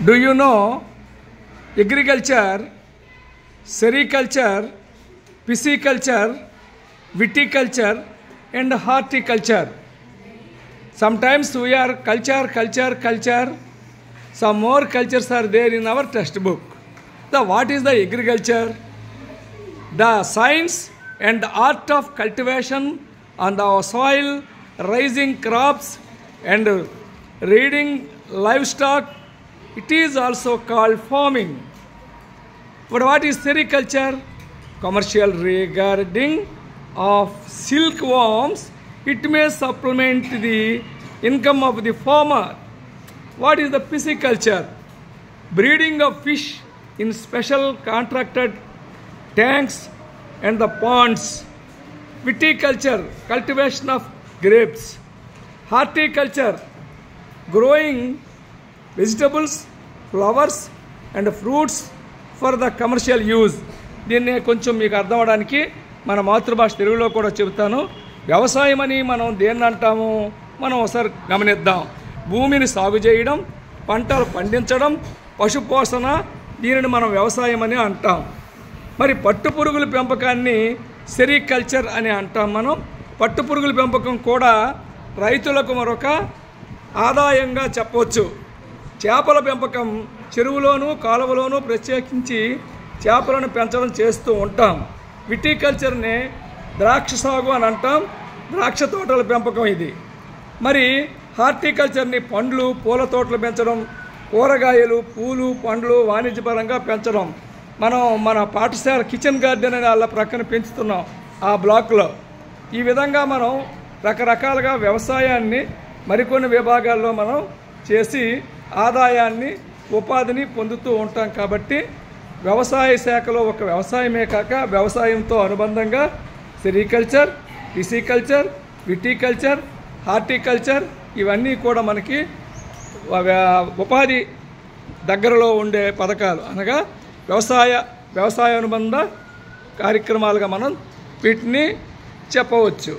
Do you know agriculture, sericulture, pisciculture, viticulture and horticulture? Sometimes we are culture. Some more cultures are there in our textbook. What is the agriculture? The science and art of cultivation on the soil, raising crops and rearing livestock. It is also called farming. But what is sericulture? Commercial regarding of silkworms. It may supplement the income of the farmer. What is the pisciculture? Breeding of fish in special contracted tanks and the ponds. Viticulture, cultivation of grapes. Horticulture, growing vegetables, flowers and fruits for the commercial use. దీన్ని కొంచెం మీకు అర్థం అవడానికి మన మాతృభాష తెలుగులో కూడా చెబుతాను. వ్యవసాయం అని మనం దేన్ని అంటాము? మనం ఒకసారి గమనిద్దాం. భూమిని సాగు చేయడం, పంటలు పండించడం, పశుపోషణ, దీనిని మనం వ్యవసాయం అని అంటాం. మరి పట్టుపురుగుల పెంపకాన్ని సెరికల్చర్ అని అంటాం. మనం పట్టుపురుగుల పెంపకం కూడా రైతులకు మరొక ఆదాయంగా చెప్పవచ్చు. చేపల పెంపకం చెరువులోను కాలువలోను ప్రత్యేకించి చేపలను పెంచడం చేస్తూ ఉంటాం. విటికల్చర్ని ద్రాక్ష సాగు అని అంటాం. ద్రాక్ష తోటల పెంపకం ఇది. మరి హార్టికల్చర్ని పండ్లు పూల తోటలు పెంచడం, కూరగాయలు పూలు పండ్లు వాణిజ్యపరంగా పెంచడం. మనం మన పాఠశాల కిచెన్ గార్డెన్ అని వాళ్ళ ప్రక్కన పెంచుతున్నాం ఆ బ్లాక్లో. ఈ విధంగా మనం రకరకాలుగా వ్యవసాయాన్ని మరికొన్ని విభాగాల్లో మనం చేసి ఆదాయాన్ని ఉపాధిని పొందుతూ ఉంటాం. కాబట్టి వ్యవసాయ శాఖలో ఒక వ్యవసాయమే కాక వ్యవసాయంతో అనుబంధంగా సెరికల్చర్, పిసికల్చర్, విటికల్చర్, హార్టికల్చర్ ఇవన్నీ కూడా మనకి ఉపాధి దగ్గరలో ఉండే పథకాలు, అనగా వ్యవసాయ అనుబంధ కార్యక్రమాలుగా మనం వీటిని చెప్పవచ్చు.